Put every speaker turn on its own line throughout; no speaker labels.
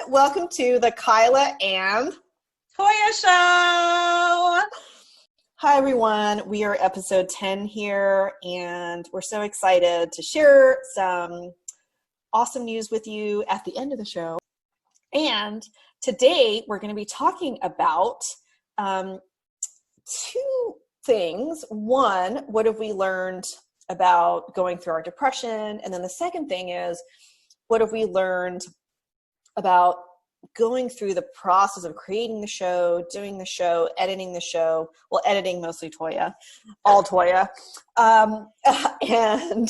Welcome to the Kyla and
Toyah Show.
Hi, everyone. We are episode 10 here, and we're so excited to share some awesome news with you at the end of the show. And today we're going to be talking about two things. One, what have we learned about going through our depression? And then the second thing is, what have we learned about going through the process of creating the show, doing the show, editing the show, well, editing mostly Toyah, all Toyah, and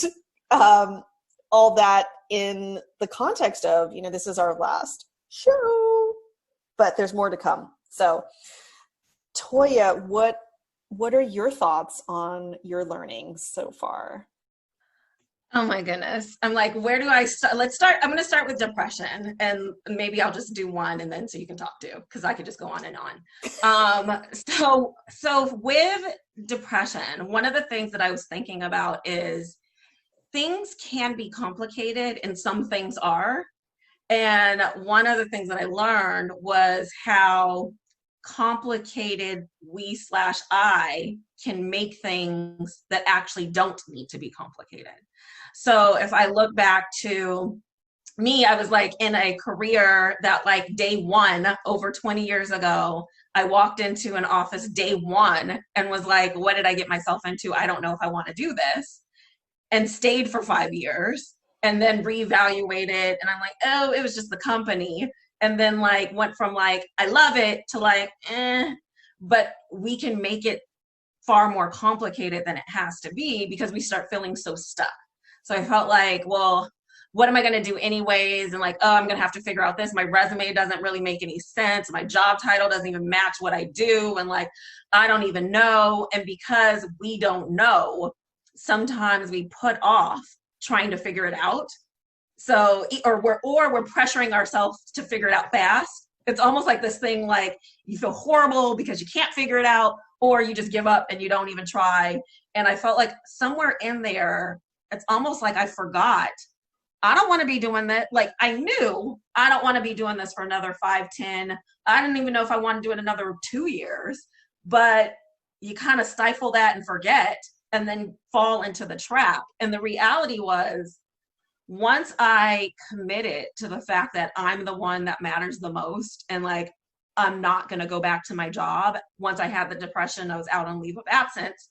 all that in the context of, this is our last show, but there's more to come. So Toyah, what are your thoughts on your learnings so far?
Oh my goodness. I'm like, where do I start? I'm going to start with depression, and maybe I'll just do one and then so you can talk too, because I could just go on and on. So with depression, one of the things that I was thinking about is things can be complicated and some things are. And one of the things that I learned was how complicated we/I can make things that actually don't need to be complicated. So if I look back to me, I was like in a career that like day one, over 20 years ago, I walked into an office day one and was like, what did I get myself into? I don't know if I want to do this. And stayed for 5 years and then reevaluated. And I'm like, oh, it was just the company. And then like went from like, I love it to like, but we can make it far more complicated than it has to be because we start feeling so stuck. So I felt like, well, what am I going to do anyways? And like, oh, I'm going to have to figure out this. My resume doesn't really make any sense. My job title doesn't even match what I do. And like, I don't even know. And because we don't know, sometimes we put off trying to figure it out. So, or we're pressuring ourselves to figure it out fast. It's almost like this thing, like you feel horrible because you can't figure it out, or you just give up and you don't even try. And I felt like somewhere in there, it's almost like I forgot. I don't want to be doing that. Like I knew I don't want to be doing this for another 5, 10. I didn't even know if I want to do it another 2 years, but you kind of stifle that and forget and then fall into the trap. And the reality was, once I committed to the fact that I'm the one that matters the most and like, I'm not going to go back to my job. Once I had the depression, I was out on leave of absence.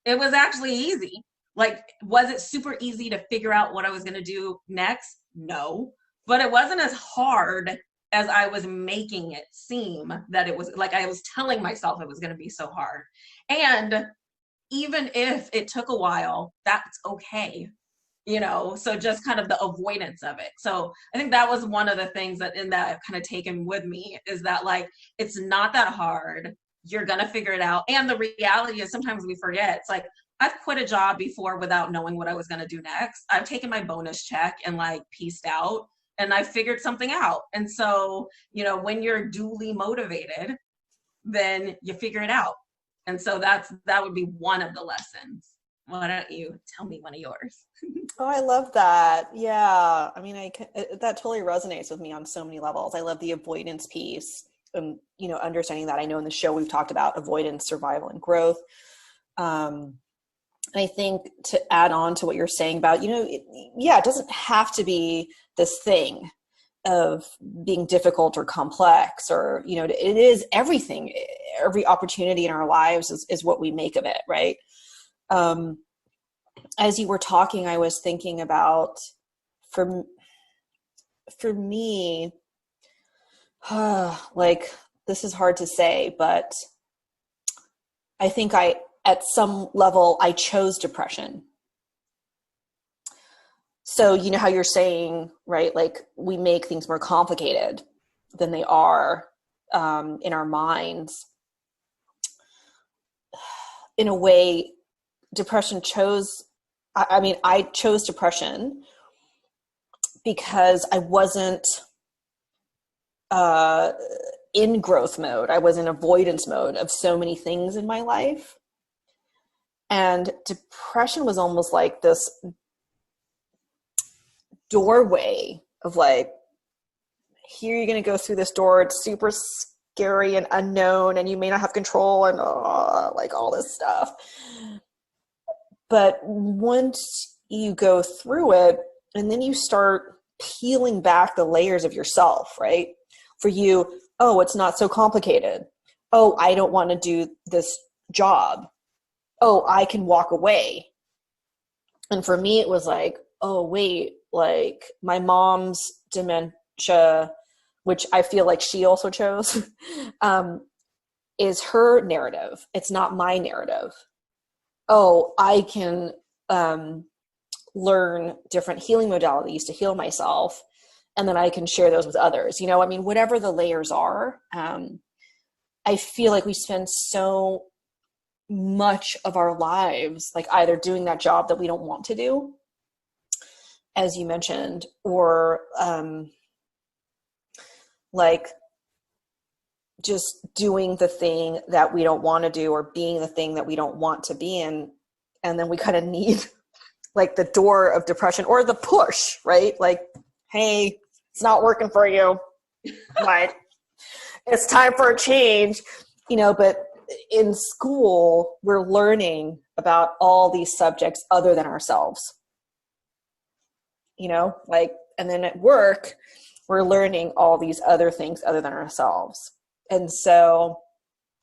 It was actually easy. Like, was it super easy to figure out what I was going to do next? No, but it wasn't as hard as I was making it seem that it was. Like I was telling myself it was going to be so hard. And even if it took a while, that's okay. So just kind of the avoidance of it. So I think that was one of the things that I've kind of taken with me is that like, it's not that hard. You're going to figure it out. And the reality is sometimes we forget. It's like, I've quit a job before without knowing what I was going to do next. I've taken my bonus check and like pieced out and I figured something out. And so, when you're duly motivated, then you figure it out. And so that would be one of the lessons. Why don't you tell me one of yours?
Oh, I love that. Yeah. I mean, that totally resonates with me on so many levels. I love the avoidance piece and, understanding that. I know in the show we've talked about avoidance, survival, and growth. I think to add on to what you're saying about, it doesn't have to be this thing of being difficult or complex or, it is everything. Every opportunity in our lives is what we make of it, right? As you were talking, I was thinking about, for me, like, this is hard to say, but I think at some level, I chose depression. So, how you're saying, right? Like we make things more complicated than they are in our minds. In a way, depression I chose depression because I wasn't in growth mode. I was in avoidance mode of so many things in my life. And depression was almost like this doorway of like, here you're going to go through this door. It's super scary and unknown, and you may not have control, and like all this stuff. But once you go through it, and then you start peeling back the layers of yourself, right? For you, oh, it's not so complicated. Oh, I don't want to do this job. Oh, I can walk away. And for me, it was like, oh, wait, like my mom's dementia, which I feel like she also chose, is her narrative. It's not my narrative. Oh, I can learn different healing modalities to heal myself, and then I can share those with others. You know, I mean, whatever the layers are, I feel like we spend so much of our lives like either doing that job that we don't want to do, as you mentioned, or like just doing the thing that we don't want to do, or being the thing that we don't want to be in. And then we kind of need like the door of depression or the push, right? Like, hey, it's not working for you. Like, it's time for a change, you know. But in school, we're learning about all these subjects other than ourselves, you know, like, and then at work, we're learning all these other things other than ourselves. And so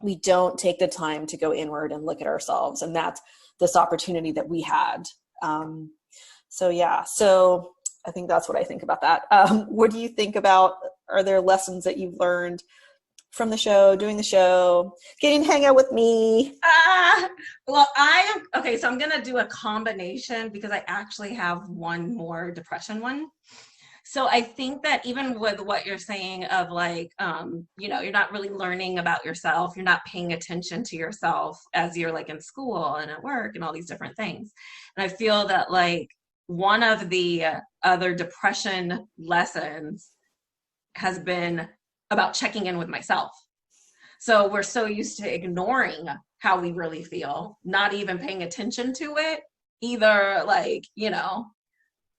we don't take the time to go inward and look at ourselves. And that's this opportunity that we had. So yeah, so I think that's what I think about that. What do you think about, are there lessons that you've learned from the show, doing the show, getting to hang out with me?
Well, okay, so I'm going to do a combination because I actually have one more depression one. So I think that even with what you're saying of like, you know, you're not really learning about yourself. You're not paying attention to yourself as you're like in school and at work and all these different things. And I feel that like one of the other depression lessons has been about checking in with myself. So we're so used to ignoring how we really feel, not even paying attention to it, either like, you know,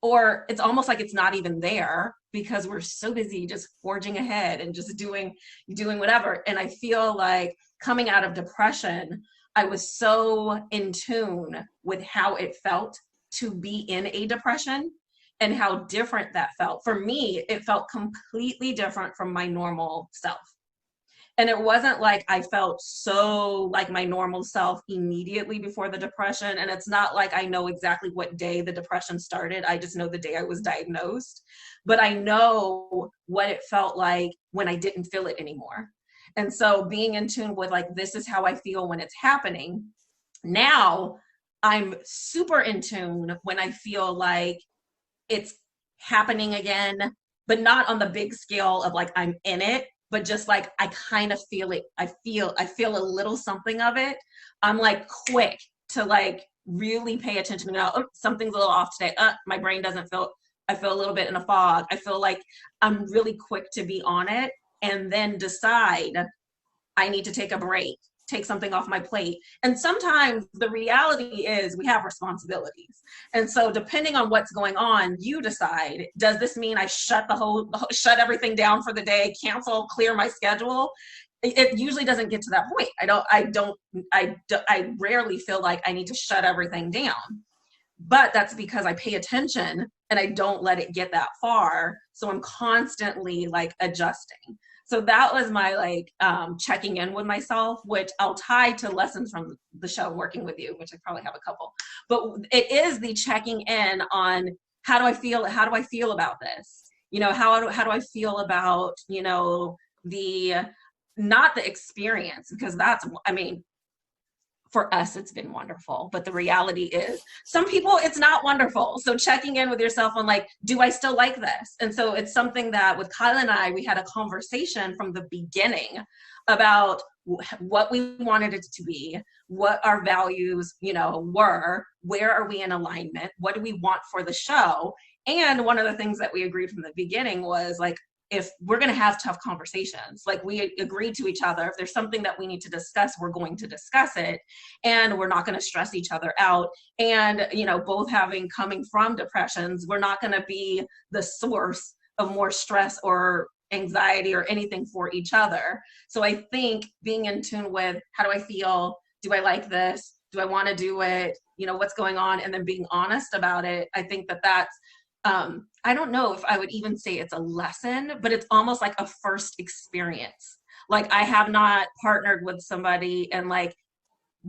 or it's almost like it's not even there because we're so busy just forging ahead and just doing whatever. And I feel like coming out of depression, I was so in tune with how it felt to be in a depression and how different that felt. For me, it felt completely different from my normal self. And it wasn't like I felt so like my normal self immediately before the depression. And it's not like I know exactly what day the depression started. I just know the day I was diagnosed. But I know what it felt like when I didn't feel it anymore. And so being in tune with like, this is how I feel when it's happening. Now I'm super in tune when I feel like it's happening again, but not on the big scale of like I'm in it, but just like I kind of feel it. I feel a little something of it. I'm like quick to like really pay attention. Now, oh, something's a little off today. My brain doesn't feel. I feel a little bit in a fog. I feel like I'm really quick to be on it and then decide I need to take a break, take something off my plate. And sometimes the reality is we have responsibilities. And so depending on what's going on, you decide, does this mean I shut everything down for the day, cancel, clear my schedule? It usually doesn't get to that point. I rarely feel like I need to shut everything down. But that's because I pay attention and I don't let it get that far. So I'm constantly like adjusting. So that was my like checking in with myself, which I'll tie to lessons from the show Working With You, which I probably have a couple. But it is the checking in on how do I feel about this? You know, how do I feel about, you know, not the experience, because that's, I mean, for us, it's been wonderful. But the reality is some people, it's not wonderful. So checking in with yourself on like, do I still like this? And so it's something that with Kyla and I, we had a conversation from the beginning about what we wanted it to be, what our values, you know, were, where are we in alignment? What do we want for the show? And one of the things that we agreed from the beginning was like, if we're going to have tough conversations, like we agreed to each other, if there's something that we need to discuss, we're going to discuss it, and we're not going to stress each other out. And, you know, both coming from depressions, we're not going to be the source of more stress or anxiety or anything for each other. So I think being in tune with, how do I feel? Do I like this? Do I want to do it? You know, what's going on? And then being honest about it. I think that that's, I don't know if I would even say it's a lesson, but it's almost like a first experience. Like, I have not partnered with somebody and like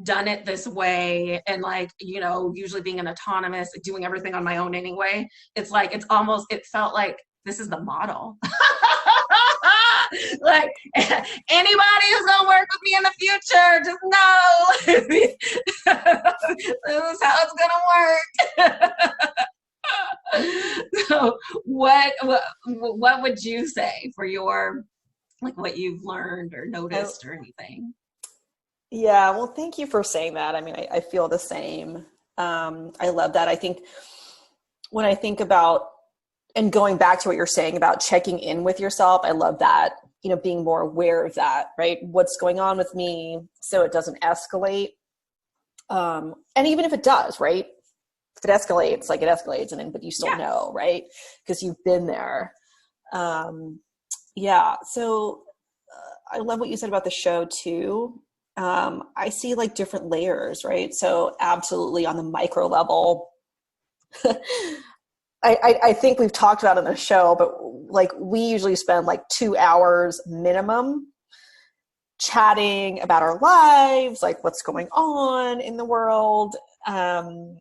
done it this way, and like, you know, usually being an autonomous, doing everything on my own anyway. It's like, it's almost, it felt like this is the model. Like, anybody who's gonna work with me in the future, just know this is how it's gonna work. So what would you say for your, like, what you've learned or noticed or anything?
Yeah, well, thank you for saying that. I mean, I feel the same. I love that. I think when I think about, and going back to what you're saying about checking in with yourself, I love that, you know, being more aware of that, right? What's going on with me so it doesn't escalate. And even if it does, right? If it escalates, like it escalates, and then, but you still know, right? Because you've been there. Yeah. So I love what you said about the show too. I see like different layers, right? So absolutely on the micro level, I think we've talked about it in the show, but like we usually spend like 2 hours minimum chatting about our lives, like what's going on in the world, and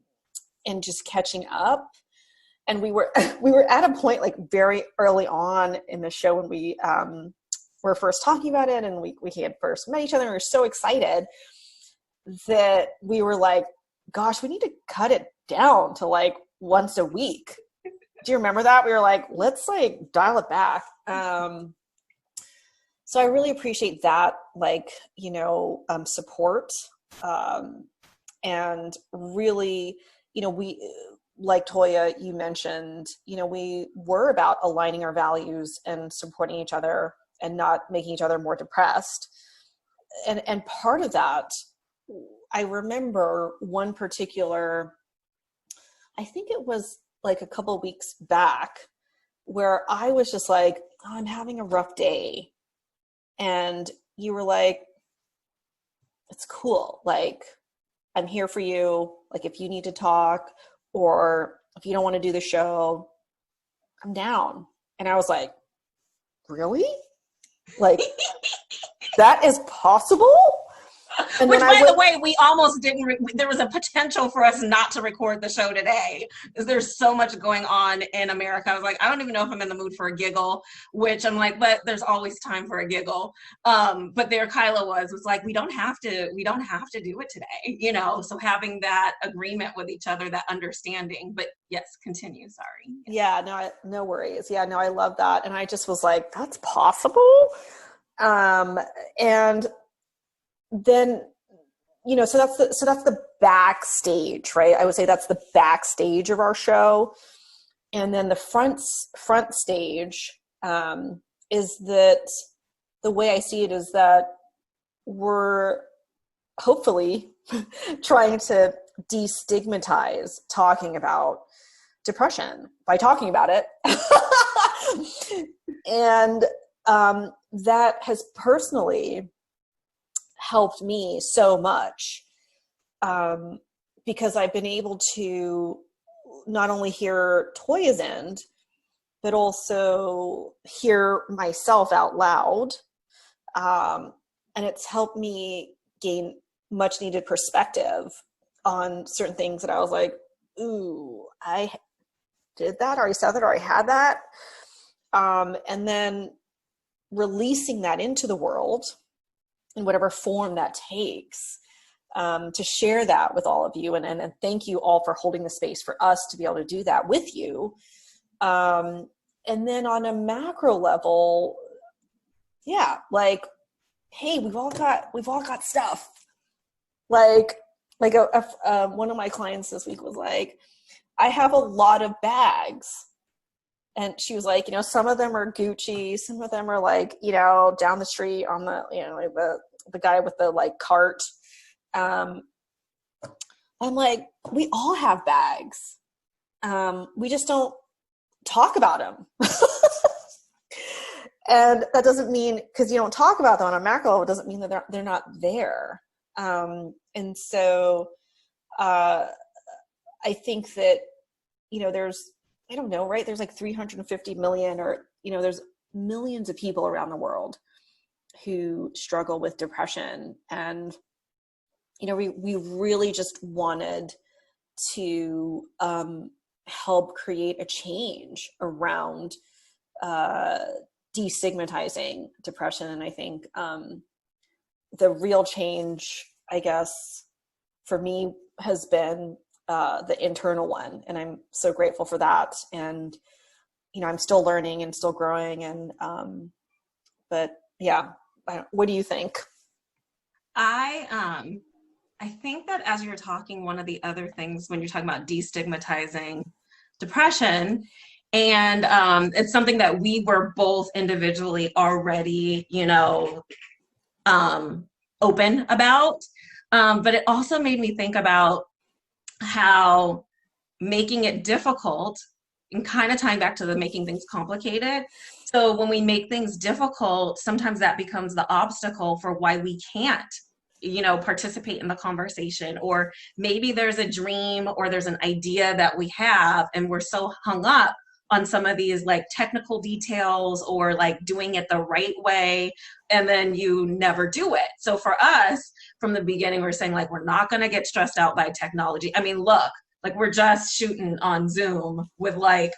just catching up. And we were at a point like very early on in the show when we were first talking about it, and we had first met each other, and we were so excited that we were like, gosh, we need to cut it down to like once a week. Do you remember that? We were like, let's like dial it back. So I really appreciate that, like, you know, support. And really, you know, we, like Toyah, you mentioned, you know, we were about aligning our values and supporting each other and not making each other more depressed. And part of that, I remember one particular, I think it was like a couple of weeks back, where I was just like, oh, I'm having a rough day. And you were like, it's cool. Like, I'm here for you. Like, if you need to talk, or if you don't want to do the show, I'm down. And I was like, really? Like, that is possible? And
Which,
then
by the way, we almost didn't. There was a potential for us not to record the show today, because there's so much going on in America. I was like, I don't even know if I'm in the mood for a giggle. Which I'm like, but there's always time for a giggle. But there, Kyla was like, we don't have to do it today, you know. So having that agreement with each other, that understanding. But yes, continue. Sorry.
Yeah, no worries. Yeah, no, I love that. And I just was like, that's possible. And then, you know, so that's the backstage, right? I would say that's the backstage of our show. And then the front stage, is that the way I see it is that we're hopefully trying to destigmatize talking about depression by talking about it. And that has personally helped me so much, because I've been able to not only hear Toyah's end, but also hear myself out loud. And it's helped me gain much needed perspective on certain things that I was like, ooh, I did that, or I said that, or I had that. And then releasing that into the world in whatever form that takes, to share that with all of you. And thank you all for holding the space for us to be able to do that with you. And then on a macro level, yeah, like, hey, we've all got stuff. Like one of my clients this week was like, I have a lot of bags. And she was like, you know, some of them are Gucci, some of them are like, you know, down the street on the, you know, like the guy with the like cart. I'm like, we all have bags. We just don't talk about them. And that doesn't mean, because you don't talk about them on a macro level, it doesn't mean that they're not there. And so I think that, there's, I don't know, right? There's like 350 million, or, there's millions of people around the world who struggle with depression. And, we really just wanted to help create a change around destigmatizing depression. And I think the real change, I guess, for me has been the internal one. And I'm so grateful for that. And, I'm still learning and still growing. And, but yeah, what do you think?
I think that as you're talking, one of the other things when you're talking about destigmatizing depression, and it's something that we were both individually already, open about, but it also made me think about how making it difficult, and kind of tying back to the making things complicated. So when we make things difficult, sometimes that becomes the obstacle for why we can't participate in the conversation. Or maybe there's a dream or there's an idea that we have, and we're so hung up on some of these like technical details or like doing it the right way, and then you never do it. So for us, from the beginning, we're saying like, we're not going to get stressed out by technology. I mean, look, like we're just shooting on Zoom with like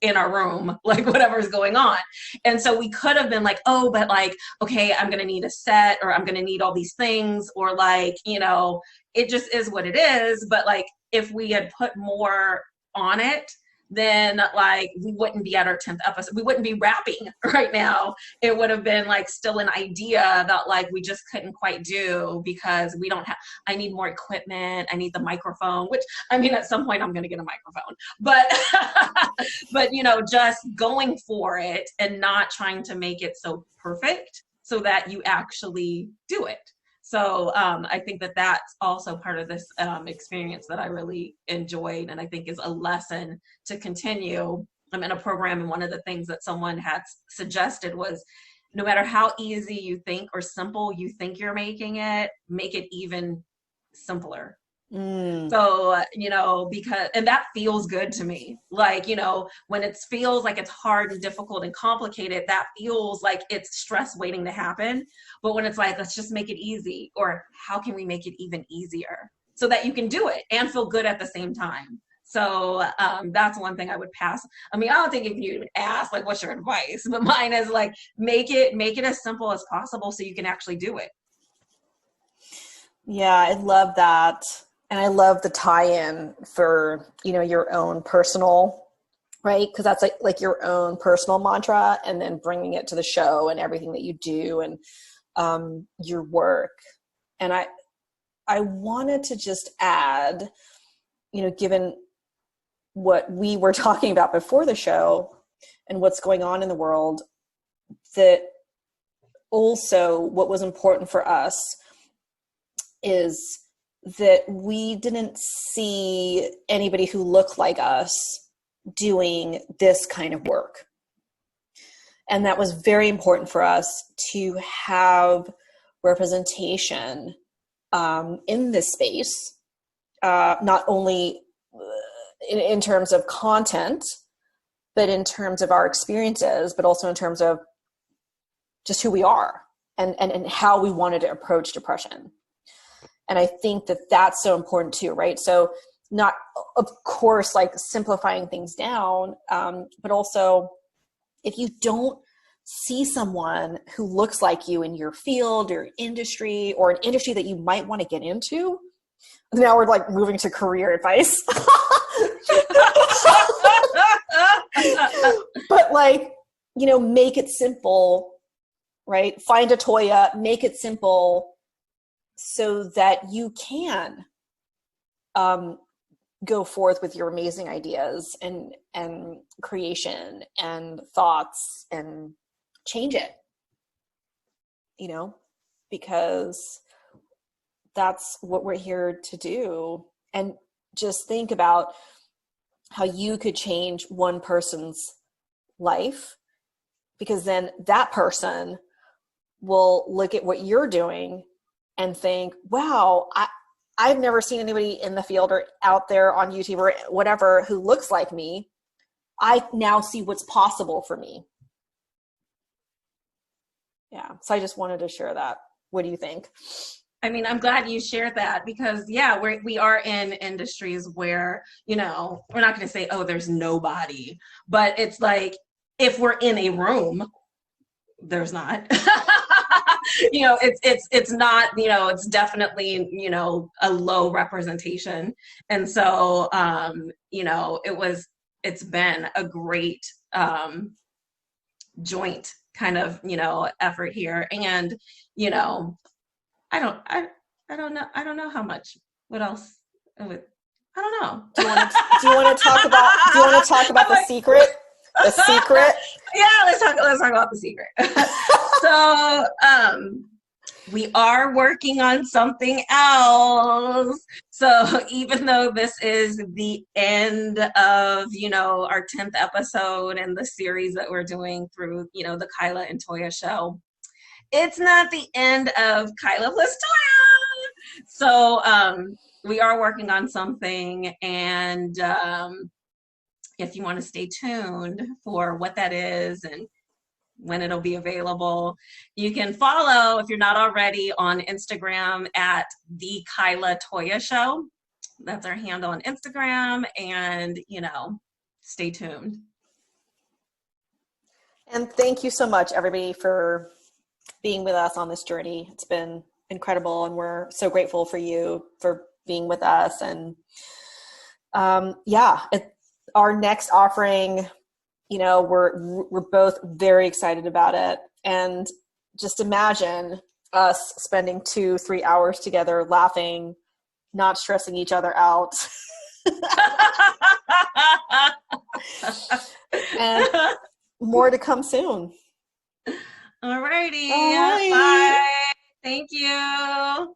in our room, like whatever's going on. And so we could have been like, oh, but like, okay, I'm going to need a set, or I'm going to need all these things, or like, it just is what it is. But like, if we had put more on it, then like we wouldn't be at our 10th episode. We wouldn't be rapping right now. It would have been like still an idea that like we just couldn't quite do because we don't have, I need more equipment. I need the microphone, which I mean, at some point I'm going to get a microphone, but, but just going for it and not trying to make it so perfect so that you actually do it. So I think that that's also part of this experience that I really enjoyed, and I think is a lesson to continue. I'm in a program, and one of the things that someone had suggested was, no matter how easy you think or simple you think you're making it, make it even simpler. So, because, and that feels good to me. Like, when it feels like it's hard and difficult and complicated, that feels like it's stress waiting to happen. But when it's like, let's just make it easy, or how can we make it even easier so that you can do it and feel good at the same time? So that's one thing I would pass. I mean, I don't think if you even ask, like, what's your advice? But mine is like, make it as simple as possible so you can actually do it.
Yeah, I love that. And I love the tie-in for, your own personal, right? Because that's like your own personal mantra, and then bringing it to the show and everything that you do and your work. And I wanted to just add, given what we were talking about before the show and what's going on in the world, that also what was important for us is that we didn't see anybody who looked like us doing this kind of work. And that was very important for us to have representation in this space, not only in terms of content, but in terms of our experiences, but also in terms of just who we are and how we wanted to approach depression. And I think that that's so important too, right? So not, of course, like simplifying things down, but also if you don't see someone who looks like you in your field or industry, or an industry that you might want to get into, now we're like moving to career advice. But like, make it simple, right? Find a Toyah, make it simple, so that you can go forth with your amazing ideas and creation and thoughts and change it, because that's what we're here to do. And just think about how you could change one person's life because then that person will look at what you're doing and think, wow, I've never seen anybody in the field or out there on YouTube or whatever who looks like me. I now see what's possible for me. Yeah. So I just wanted to share that. What do you think?
I mean, I'm glad you shared that because, yeah, we are in industries where, you know, we're not going to say, oh, there's nobody, but it's like, if we're in a room, there's not. You know, it's not, you know, it's definitely, you know, a low representation. And so, you know, it's been a great joint kind of, you know, effort here. And, you know, I don't know how much, what else, I don't know.
Do you want to talk about the secret? The secret?
Yeah, let's talk about the secret. So, we are working on something else. So even though this is the end of, you know, our 10th episode and the series that we're doing through, you know, the Kyla and Toyah show, it's not the end of Kyla plus Toyah. So we are working on something, and if you want to stay tuned for what that is and when it'll be available, you can follow, if you're not already, on Instagram at the Kyla Toyah Show. That's our handle on Instagram, and, you know, stay tuned.
And thank you so much, everybody, for being with us on this journey. It's been incredible, and we're so grateful for you for being with us. And our next offering, you know, we're both very excited about it. And just imagine us spending 2-3 hours together laughing, not stressing each other out. And more to come soon.
Alrighty.
All right.
Bye. Thank you.